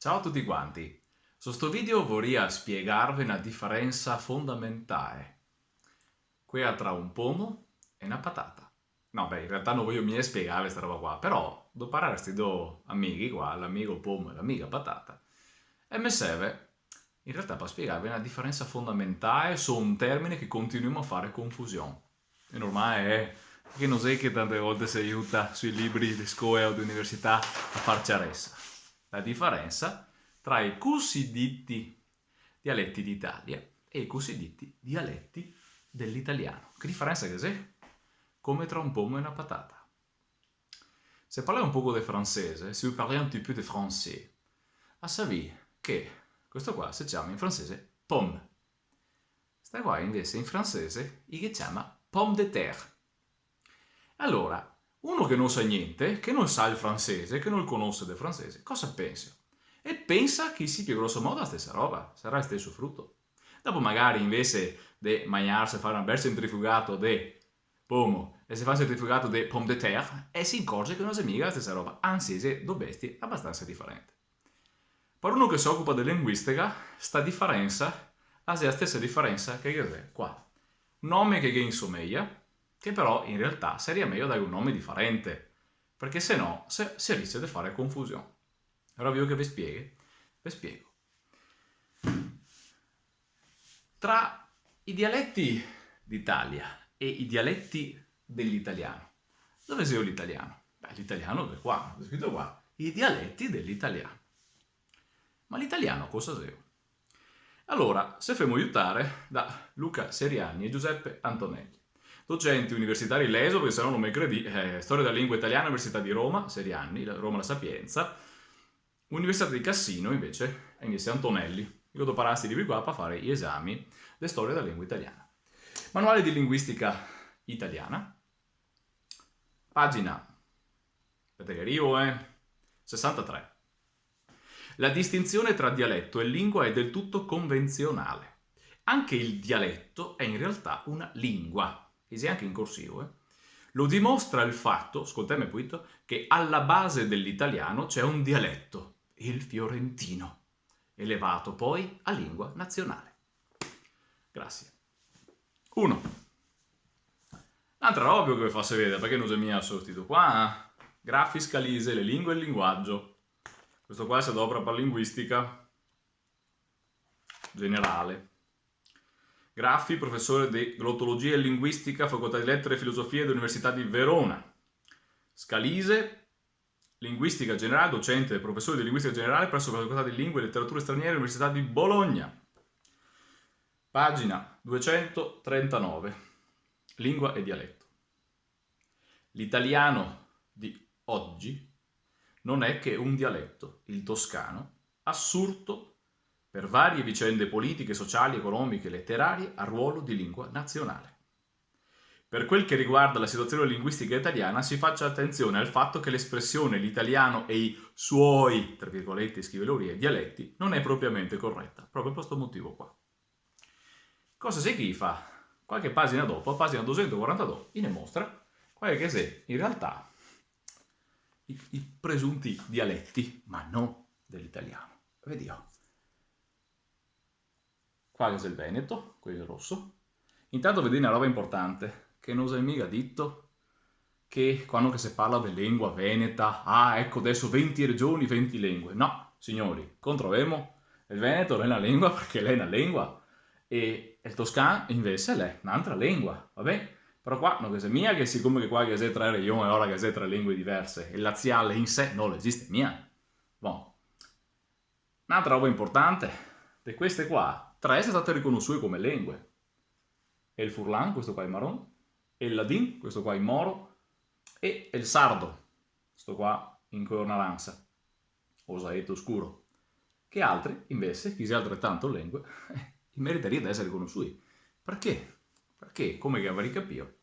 Ciao a tutti quanti. Su sto video vorrei spiegarvi una differenza fondamentale. Quella tra un pomo e una patata. No, beh, in realtà non voglio mica spiegare questa roba qua, però devo parlare a questi due amici qua, l'amico pomo e l'amica patata, e mi serve in realtà per spiegarvi una differenza fondamentale su un termine che continuiamo a fare confusione. E normale è che non sai che tante volte si aiuta sui libri di scuola o di università a far chiarezza. La differenza tra i cosiddetti dialetti d'Italia e i cosiddetti dialetti dell'italiano. Che differenza che c'è? Come tra un pomo e una patata. Se parliamo un poco di francese, se vi parliamo un petit peu di français, a sapere che questo qua si chiama in francese pomme. Sta qua invece in francese si chiama pomme de terre. Allora, uno che non sa niente, che non sa il francese, che non conosce del francese, cosa pensa? E pensa che sia più grosso modo la stessa roba, sarà il stesso frutto. Dopo magari invece di mangiarsi, fare un bel centrifugato di pomo e si fa un centrifugato di pomme de terre e si accorge che non è mica la stessa roba, anzi se due bestie abbastanza differenti. Per uno che si occupa di linguistica, sta differenza è la stessa differenza che c'è qua. Un nome che insomiglia, che però in realtà sarebbe meglio dare un nome differente, perché se no si rischia di fare confusione. Allora io che vi spiego. Tra i dialetti d'Italia e i dialetti dell'italiano, dove sei l'italiano? Beh, l'italiano è qua, è scritto qua, i dialetti dell'italiano. Ma l'italiano cosa sei? Allora, se fermo aiutare da Luca Seriani e Giuseppe Antonelli, docenti universitari LESO, perché se no non mi credi, Storia della lingua italiana, Università di Roma, Seriani, Roma La Sapienza, Università di Cassino invece, invece Antonelli. Io devo parare questi libri qua per fare gli esami di Storia della lingua italiana. Manuale di linguistica italiana, pagina, aspetta che arrivo, 63. La distinzione tra dialetto e lingua è del tutto convenzionale. Anche il dialetto è in realtà una lingua, e si è anche in corsivo. Lo dimostra il fatto, ascoltami appunto, che alla base dell'italiano c'è un dialetto, il fiorentino, elevato poi a lingua nazionale. Grazie. 1. Un'altra roba che vi faccio vedere, perché non c'è mia sostituto qua, Graffi Scalise, le lingue e il linguaggio. Questo qua si adopera per linguistica generale. Graffi, professore di glottologia e linguistica, facoltà di lettere e filosofia dell'Università di Verona. Scalise, linguistica generale, docente e professore di linguistica generale presso la facoltà di lingue e letterature straniere dell'Università di Bologna. Pagina 239. Lingua e dialetto. L'italiano di oggi non è che un dialetto, il toscano, assurto per varie vicende politiche, sociali, economiche e letterarie a ruolo di lingua nazionale. Per quel che riguarda la situazione linguistica italiana, si faccia attenzione al fatto che l'espressione l'italiano e i suoi, tra virgolette, scrive Lauria, dialetti, non è propriamente corretta, proprio per questo motivo qua. Cosa si chi fa? Qualche pagina dopo, a pagina 242, ne mostra qual è che se in realtà i presunti dialetti, ma non dell'italiano. Vediamo. Qua è il Veneto, quello rosso. Intanto vedete una roba importante, che non si è mica detto che quando si parla di lingua veneta, ecco adesso 20 regioni, 20 lingue. No, signori, controlliamo, il Veneto non è una lingua perché lei è una lingua e il toscano invece è un'altra lingua, va bene? Però qua non è mia che siccome che qua che c'è 3 regioni ora che c'è 3 lingue diverse, il laziale in sé non esiste mia. Bon. Un'altra roba importante, di queste qua, 3 sono state riconosciute come lingue. E il furlan, questo qua è marron, e il ladin, questo qua è moro, e il sardo, questo qua in color naranza, o saetto scuro. Che altri, invece, chi si altrettanto lingue, meriterebbe di essere riconosciuti. Perché? Perché, come che avrei capito,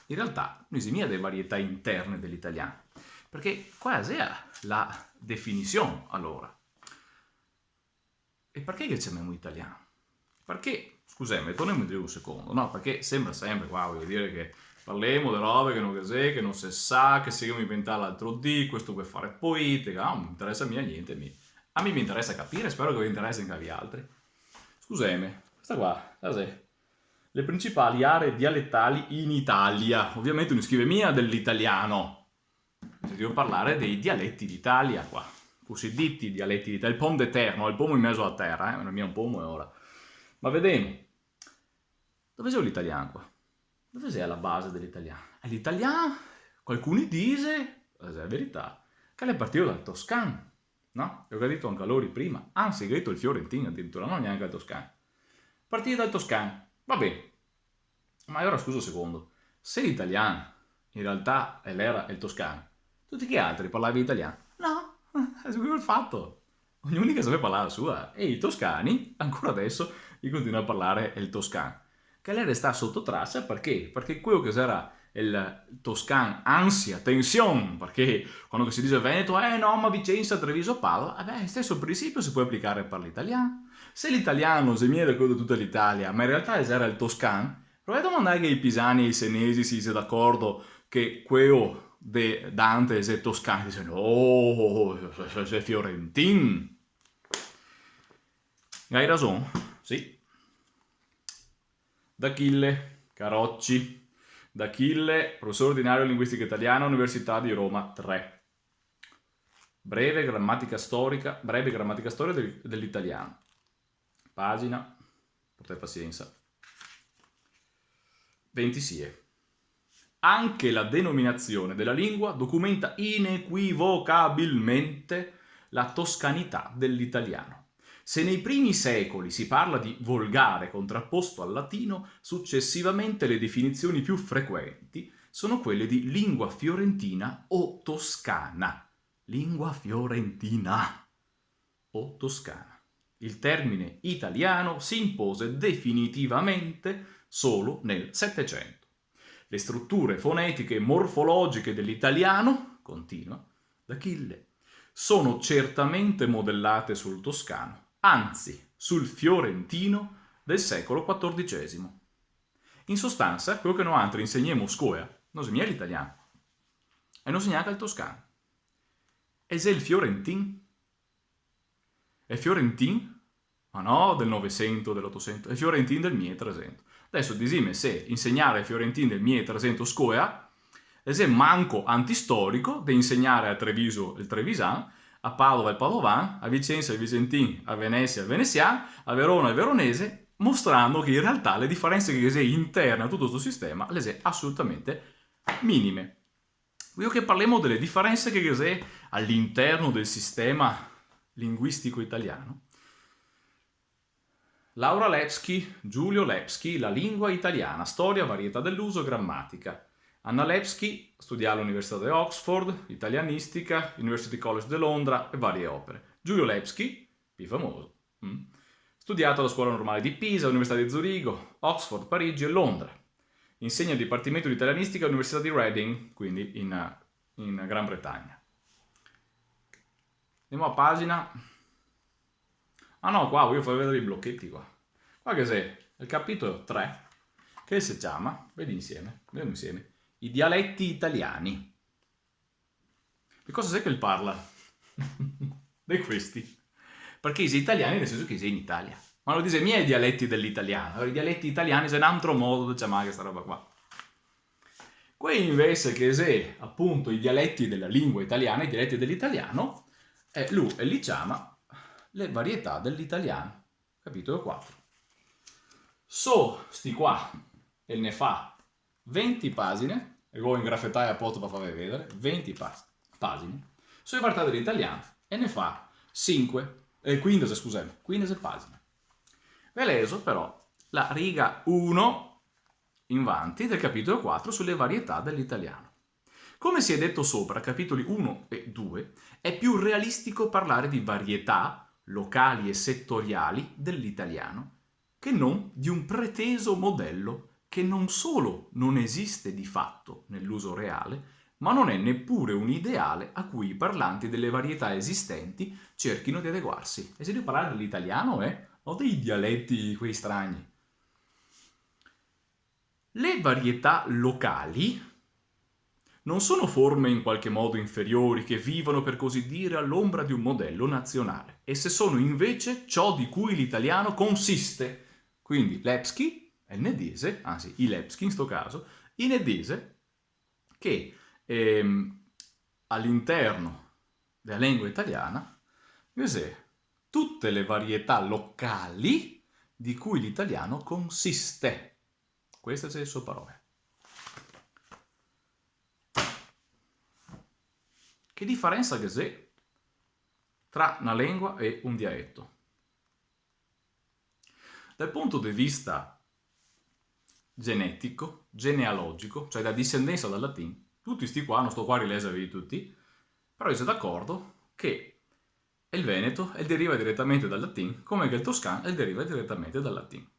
in realtà noi si mia delle varietà interne dell'italiano. Perché quasi è la definizione, allora. E perché che chiamiamo italiano? Perché, scusami, torniamo indietro un secondo, no? Perché sembra sempre, qua voglio dire che parliamo di robe che non si sa, che si inventare l'altro dì, questo per fare poetica, non mi interessa mica niente, A me mi interessa capire, spero che vi interessi anche agli altri. Scusami, questa qua, cos'è? Le principali aree dialettali in Italia. Ovviamente non scrive mia dell'italiano. Devo parlare dei dialetti d'Italia qua. Cosiddetti dialetti d'Italia. Il pomo d'eterno, il pomo in mezzo a terra, non è mio un pomo è ora. Ma vediamo. Dove c'è l'italiano qua? Dove c'è la base dell'italiano? L'italiano, qualcuno dice, è la verità, che è partito dal toscano. No? Ho detto anche a loro prima. Anzi, ho detto il fiorentino addirittura, non neanche il toscano. Partito dal toscano. Va bene, ma ora scusa un secondo, se l'italiano in realtà era il toscano, tutti gli altri parlavi italiano? No, è quello il fatto. Ognuno che sapeva parlare la sua, e i toscani, ancora adesso, gli continuano a parlare il toscano. Che lei resta sotto traccia perché? Perché quello che era il toscano, ansia, tensione, perché quando si dice Veneto, no, ma Vicenza, Treviso, Padova, il stesso principio si può applicare per l'italiano. Se l'italiano si viene d'accordo tutta l'Italia, ma in realtà era il toscano, provate a domandare che i pisani e i senesi si siano d'accordo che quello di Dante è toscano, dicono, oh, sei fiorentin. Hai ragione, sì. D'Achille, Carocci, D'Achille, professore ordinario di linguistica italiana, Università di Roma 3. Breve grammatica storica dell'italiano. Pagina, portate pazienza. 26. Anche la denominazione della lingua documenta inequivocabilmente la toscanità dell'italiano. Se nei primi secoli si parla di volgare contrapposto al latino, successivamente le definizioni più frequenti sono quelle di lingua fiorentina o toscana. Lingua fiorentina o toscana. Il termine italiano si impose definitivamente solo nel Settecento. Le strutture fonetiche e morfologiche dell'italiano, continua D'Achille, sono certamente modellate sul toscano, anzi sul fiorentino del secolo XIV. In sostanza, quello che noi altri insegniamo a scuola non si è l'italiano e non si neanche il toscano. E se il fiorentin? È fiorentin? Ma no, del 900, dell'800, è fiorentin del 1300. Adesso disime se insegnare fiorentin del 1300 scuola è se manco antistorico di insegnare a Treviso il trevisan, a Padova il padovan, a Vicenza il vicentin, a Venezia il venezian, a Verona il veronese, mostrando che in realtà le differenze che si interne a tutto questo sistema le sono assolutamente minime. Voglio che parliamo delle differenze che si all'interno del sistema linguistico italiano. Laura Lepsky, Giulio Lepsky, La lingua italiana, storia, varietà dell'uso, grammatica. Anna Lepsky studia all'Università di Oxford, italianistica, University College di Londra e varie opere. Giulio Lepsky, più famoso, studiato alla Scuola Normale di Pisa, Università di Zurigo, Oxford, Parigi e Londra. Insegna il Dipartimento di Italianistica all'Università di Reading, quindi in Gran Bretagna. Andiamo a pagina. Ah no, qua voglio far vedere i blocchetti qua. Qua che c'è il capitolo 3, che si chiama, vediamo insieme, i dialetti italiani. Di cosa c'è che il parla? Di questi. Perché sei italiani nel senso che sei in Italia. Ma lo dice miei dialetti dell'italiano. Allora, i dialetti italiani sono un altro modo di chiamare questa roba qua. Qui invece che sei appunto i dialetti della lingua italiana, i dialetti dell'italiano, lui li chiama le varietà dell'italiano. Capitolo 4. Sti qua, e ne fa 20 pagine, e voi ingraffettai apposta per farvi vedere, 20 pagine, sulle varietà dell'italiano, e ne fa 15 pagine. Ve leso però la riga 1 in avanti del capitolo 4 sulle varietà dell'italiano. Come si è detto sopra, capitoli 1 e 2, è più realistico parlare di varietà locali e settoriali dell'italiano che non di un preteso modello che non solo non esiste di fatto nell'uso reale, ma non è neppure un ideale a cui i parlanti delle varietà esistenti cerchino di adeguarsi. E se devo parlare dell'italiano o dei dialetti quei strani. Le varietà locali non sono forme in qualche modo inferiori che vivono per così dire all'ombra di un modello nazionale. Esse sono invece ciò di cui l'italiano consiste. Quindi Lepski è il nedese, anzi i Lepski in sto caso, i nedese che all'interno della lingua italiana tutte le varietà locali di cui l'italiano consiste. Queste sono le sue parole. Che differenza che c'è tra una lingua e un dialetto? Dal punto di vista genetico, genealogico, cioè da discendenza dal latino, tutti sti qua, non sto qua a rileservi tutti, però siete d'accordo che il veneto deriva direttamente dal latino, come che il toscano deriva direttamente dal latino.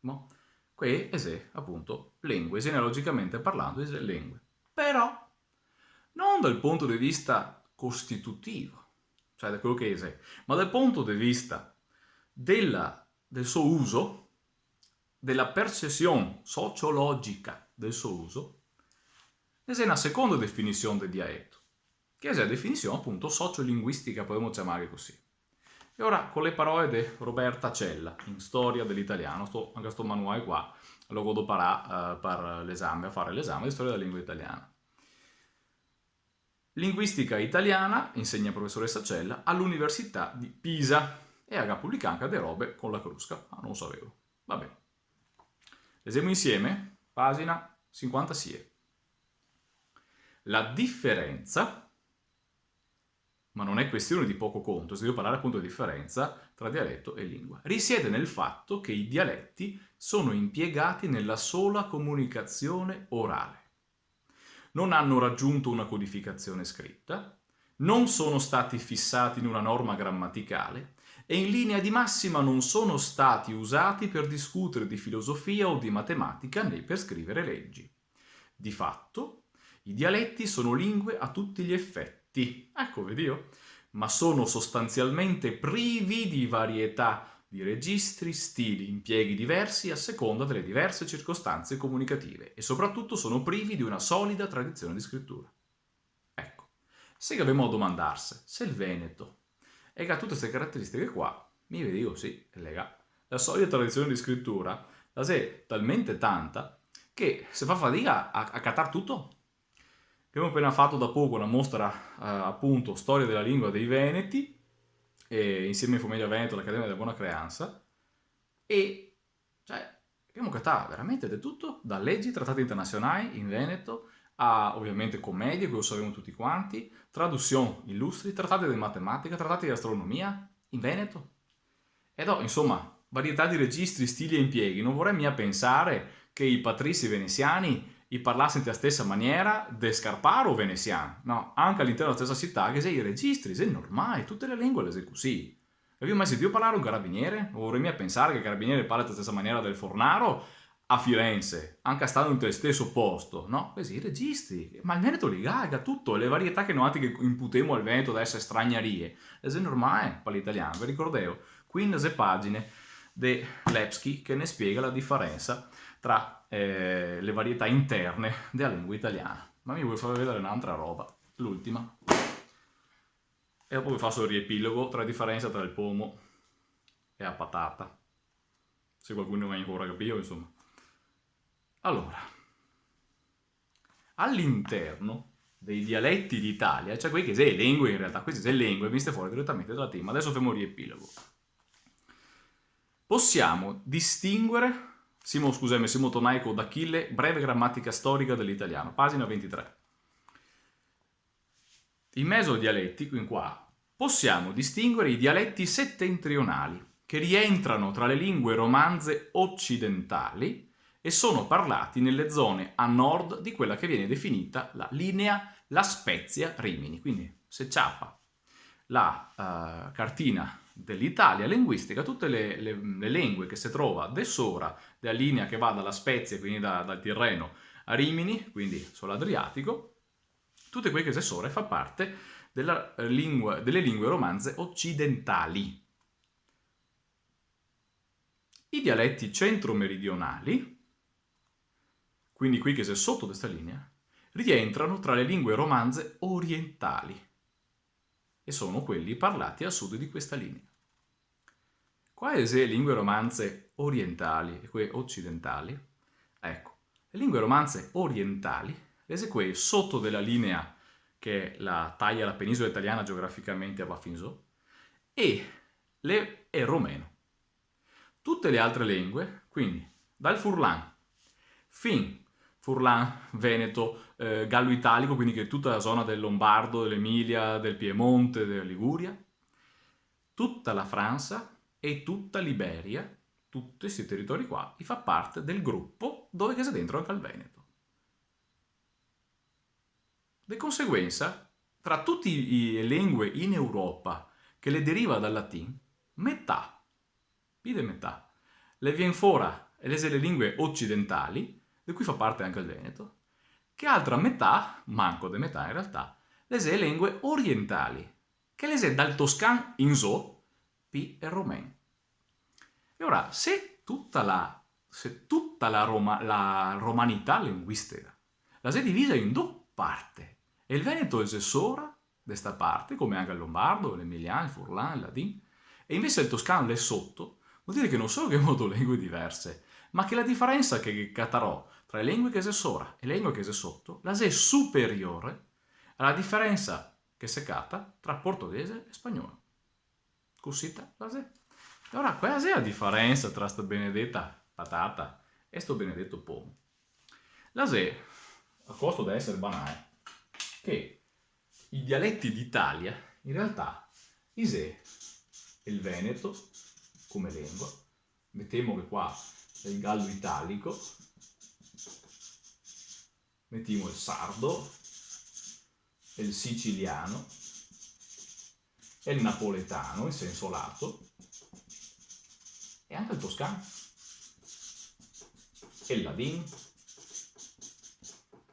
No? Qui è appunto lingue, genealogicamente parlando, è lingue. Però non dal punto di vista costitutivo, cioè da quello che è, ma dal punto di vista del suo uso, della percezione sociologica del suo uso, è una seconda definizione del dialetto, che è la definizione appunto sociolinguistica, possiamo chiamare così. E ora con le parole di Roberta Cella, in Storia dell'italiano, anche questo manuale qua, lo vado per l'esame, a fare l'esame di Storia della lingua italiana. Linguistica italiana, insegna professoressa Cella, all'Università di Pisa e ha pubblicato anche delle robe con la crusca. Ah, non lo sapevo. Vabbè. Leggiamo insieme, pagina 56. La differenza, ma non è questione di poco conto, se devo parlare appunto di differenza tra dialetto e lingua, risiede nel fatto che i dialetti sono impiegati nella sola comunicazione orale. Non hanno raggiunto una codificazione scritta, non sono stati fissati in una norma grammaticale e in linea di massima non sono stati usati per discutere di filosofia o di matematica né per scrivere leggi. Di fatto, i dialetti sono lingue a tutti gli effetti, ecco vedi io, ma sono sostanzialmente privi di varietà di registri, stili, impieghi diversi a seconda delle diverse circostanze comunicative e soprattutto sono privi di una solida tradizione di scrittura. Ecco, se dobbiamo domandarsi se il Veneto ha tutte queste caratteristiche qua, mi vedi io sì, lega. La solida tradizione di scrittura la è talmente tanta che se fa fatica a catar tutto. Abbiamo appena fatto da poco una mostra appunto Storia della lingua dei Veneti, insieme a Famiglia Veneto, l'Accademia della Buona Creanza, e cioè, abbiamo cattato veramente di tutto, da leggi, trattati internazionali in Veneto, a ovviamente commedie, quello sappiamo tutti quanti, traduzioni illustri, trattati di matematica, trattati di astronomia in Veneto. Ed insomma, varietà di registri, stili e impieghi. Non vorrei mica pensare che i patrizi veneziani parlassero in la stessa maniera de Scarparo veneziano. No, anche all'interno della stessa città, che sei i registri, è normale, tutte le lingue le sei così. Avevi mai sentito parlare un carabiniere? Non vorrei mica pensare che il carabiniere parla della stessa maniera del Fornaro a Firenze, anche stando nel stesso posto, no? Così i registri, ma il Veneto li gaga tutto, le varietà che noi che imputiamo al Veneto da essere stragnarie, è normale per l'italiano, vi ricordevo, 15 pagine di Lepski che ne spiega la differenza tra le varietà interne della lingua italiana. Ma mi vuoi far vedere un'altra roba, l'ultima, e dopo vi faccio il riepilogo tra la differenza tra il pomo e la patata, se qualcuno non ha ancora capito, insomma. Allora, all'interno dei dialetti d'Italia, cioè quelli che sono le lingue in realtà, queste sono le lingue viste fuori direttamente dalla team, adesso facciamo il riepilogo. Possiamo distinguere, Simo Tonaico d'Achille, breve grammatica storica dell'italiano, pagina 23. In mezzo ai dialetti, qui qua, possiamo distinguere i dialetti settentrionali, che rientrano tra le lingue romanze occidentali e sono parlati nelle zone a nord di quella che viene definita la linea La Spezia-Rimini. Quindi se ciappa la cartina dell'Italia linguistica, tutte le lingue che si trova da sopra della linea che va dalla Spezia, quindi dal Tirreno, a Rimini, quindi sull'Adriatico, tutte quelle che si sopra fa parte delle lingue romanze occidentali. I dialetti centro-meridionali, quindi qui che si è sotto questa linea, rientrano tra le lingue romanze orientali e sono quelli parlati a sud di questa linea. Quali sono le lingue romanze orientali e quelle occidentali? Ecco, le lingue romanze orientali, le quelle sotto della linea che la taglia la penisola italiana geograficamente va fin su, e il romeno. Tutte le altre lingue, quindi dal Furlan fin Furlan, Veneto, Gallo Italico, quindi che è tutta la zona del Lombardo, dell'Emilia, del Piemonte, della Liguria, tutta la Francia e tutta l'Iberia, tutti questi territori qua, fa parte del gruppo dove c'è dentro anche il Veneto. Di conseguenza, tra tutte le lingue in Europa che le deriva dal latino, metà, più di metà, le viene fuori e le lingue occidentali, di cui fa parte anche il Veneto, che altra metà, manco di metà in realtà, le lingue orientali, che le dal toscan in zo, pi e romen. E ora, se tutta la romanità linguistica la si è divisa in due parti, e il Veneto è sopra di questa parte, come anche il lombardo, l'emiliano, il furlan, il ladin, e invece il toscano è sotto, vuol dire che non solo che abbiamo due lingue diverse, ma che la differenza che catarò tra le lingue che si sopra e le lingue che si sotto, la è superiore alla differenza che si cata tra portoghese e spagnolo. Cosita la è. E ora, qual è la differenza tra sta benedetta patata e sto benedetto pomo? La è, a costo di essere banale, che i dialetti d'Italia, in realtà, isè il Veneto, come lingua, mettiamo che qua è il gallo italico, mettiamo il sardo, il siciliano, e il napoletano in senso lato, e anche il toscano, e il ladin.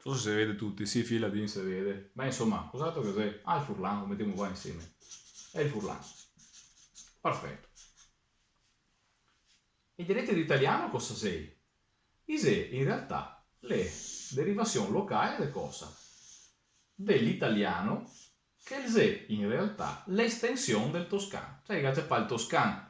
Non so se si vede tutti, sì, il ladin si vede, ma insomma, cos'altro che sei? Ah, il furlan, lo mettiamo qua insieme. È il furlan. Perfetto. I dialetti d'italiano cosa sei? Isè in realtà le derivazioni locali di cosa? Dell'italiano che è in realtà l'estensione del toscano. Cioè che c'è il toscano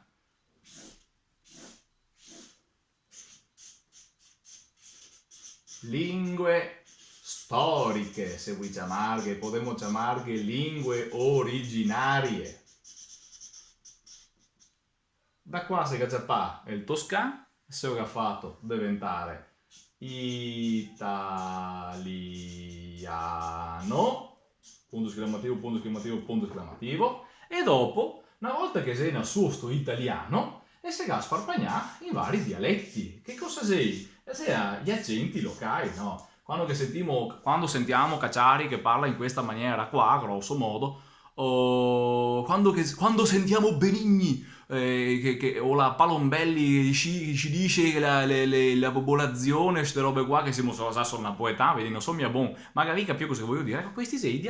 lingue storiche, se vuoi chiamarle, potremmo chiamarle lingue originarie. Da qua si c'è il toscano, se ho fatto diventare italiano, punto esclamativo, punto esclamativo, punto esclamativo, e dopo, una volta che sei nel suo sto italiano, e si va a sparpagnare in vari dialetti. Che cosa sei? Sei gli accenti locali, no? Quando sentiamo Cacciari che parla in questa maniera qua, grosso modo, o quando sentiamo Benigni, o la Palombelli che ci dice che la popolazione, queste robe qua, che siamo solo napoletani, vedi, non so mia bon, magari capisco cosa voglio dire. Ecco, questi sono i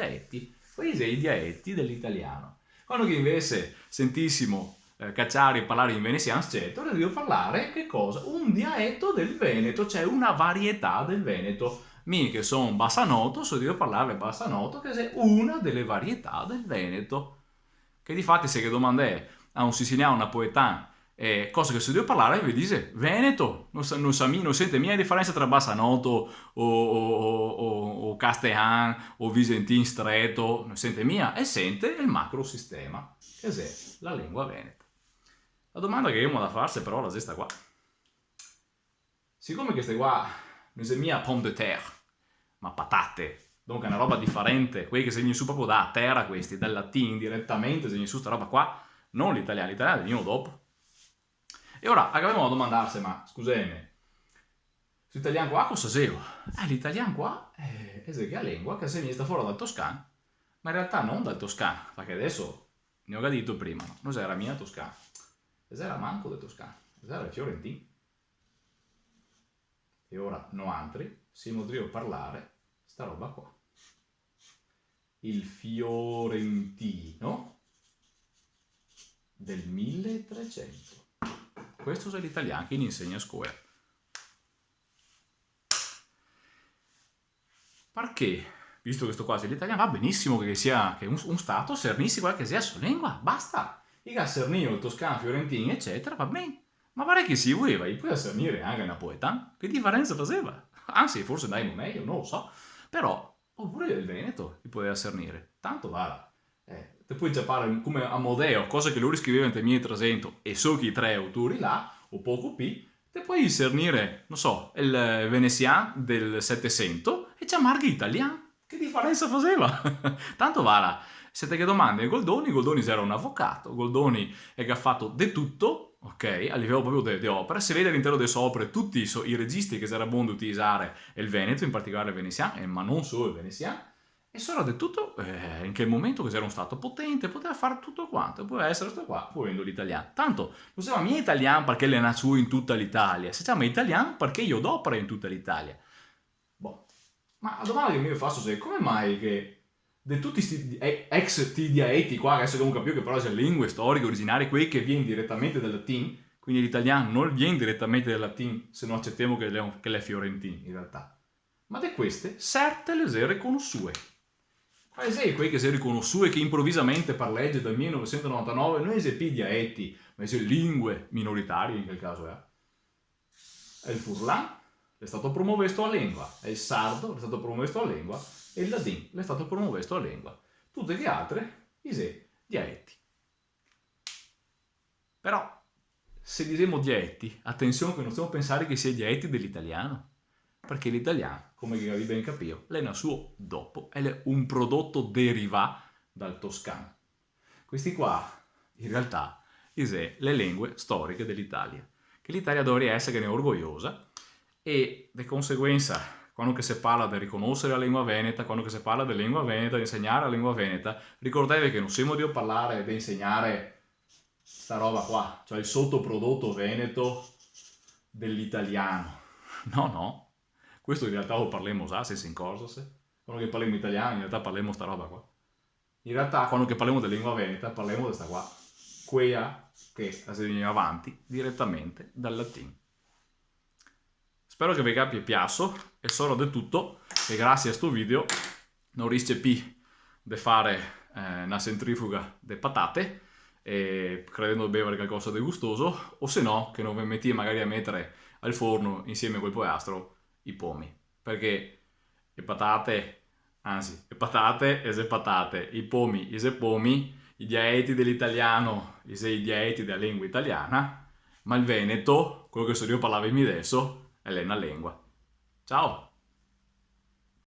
dialetti dell'italiano. Quando che invece sentissimo Cacciari parlare in veneziano, certo, devo parlare che cosa? Un dialetto del Veneto, cioè una varietà del Veneto. Mi che sono bassanoto, so devo parlare bassanoto, che è una delle varietà del Veneto. Che di fatti se che domandai a un siciliano napoletano cosa che si deve parlare, vi dice Veneto, non sente mia differenza tra bassanoto o castellano o visentin stretto, non sente mia, e sente il macro sistema, che è la lingua veneta. La domanda che io ho da farsi però è questa qua. Siccome queste qua non è mia pomme de terre, ma patate, dunque è una roba differente, quelli che segnano su proprio da terra questi, dal latino direttamente segnano su sta roba qua, non l'italiano veniamo dopo. E ora, acabbiamo a domandarsi, ma scusami, l'italiano qua cosa sei? L'italiano qua è che lingua che segna sta fuori dal toscano, ma in realtà non dal toscano, perché adesso ne ho detto prima, no? Non era mia toscana, era manco del toscano, era il fiorentino. E ora no altri, siamo a parlare sta roba qua. Il fiorentino del 1300. Questo è l'italiano che insegna a scuola. Per perché, visto che sto qua, se l'italiano va benissimo che sia che un stato sernissi quella che sia la sua lingua, basta. I Sernino, il Toscano, Fiorentino, eccetera, va bene. Ma pare che si voleva, e poi a Sernire anche napoletano, che differenza faceva? Anzi, forse dai meglio, non lo so. Però, oppure il Veneto, ti poteva Sernire. Tanto vale. Te poi già parla come Amodeo, cosa che loro scrivevano nel 1300 e so che i tre autori là, o poco più, te puoi discernere, non so, il veneziano del 700 e c'è Marghi italiano. Che differenza faceva? Tanto vale. Siete che domande, Goldoni era un avvocato, Goldoni è che ha fatto di tutto, ok, a livello proprio di opera, si vede all'interno delle sue opere tutti i registi che sarebbe buono utilizzare il Veneto, in particolare il veneziano, ma non solo il veneziano, e solo di tutto in quel momento che era uno stato potente, poteva fare tutto quanto, poteva essere questo qua, volendo l'italiano. Tanto, non si chiama mia italiano perché le nazioni in tutta l'Italia, si chiama italiano perché io d'opera in tutta l'Italia. Boh. Ma la domanda che mi faccio è come mai che di tutti questi ex dialetti qua, adesso che non capisco che però sono lingue storiche originarie, quei che viene direttamente dal latino, quindi l'italiano non viene direttamente dal latino, se non accettiamo che le è fiorentino in realtà. Ma di queste, certe le si riconosciute. Ma sei quei che si riconosciute che improvvisamente per legge dal 1999 non sono più dialetti, ma sono lingue minoritarie in quel caso è il furlan è stato promosso a lingua, è il sardo è stato promosso a lingua e il ladin è stato promosso a lingua. Tutte le altre sono dialetti. Però, se diciamo dialetti, attenzione che non stiamo a pensare che sia dialetti dell'italiano, perché l'italiano, come vi ben capito, è nel suo dopo, è un prodotto derivato dal toscano. Questi qua, in realtà, sono le lingue storiche dell'Italia, che l'Italia dovrebbe essere orgogliosa e, di conseguenza, quando si parla di riconoscere la lingua veneta, quando si parla di lingua veneta, di insegnare la lingua veneta, ricordatevi che non siamo di parlare di insegnare sta roba qua, cioè il sottoprodotto veneto dell'italiano. No. Questo in realtà lo parliamo già, se si incorsa. Quando che parliamo italiano, in realtà parliamo sta roba qua. In realtà, quando che parliamo di lingua veneta, parliamo di questa qua. Quella che si viene avanti direttamente dal latino. Spero che vi abbia piaciuto e solo di tutto e grazie a questo video non riesce più di fare una centrifuga di patate e credendo di bere qualcosa di gustoso o se no che non vi metti magari a mettere al forno insieme a quel pollastro i pomi perché le patate e le patate i pomi e le pomi i dialetti dell'italiano e i dialetti della lingua italiana ma il veneto quello che so io parlavo adesso è una lingua. Ciao!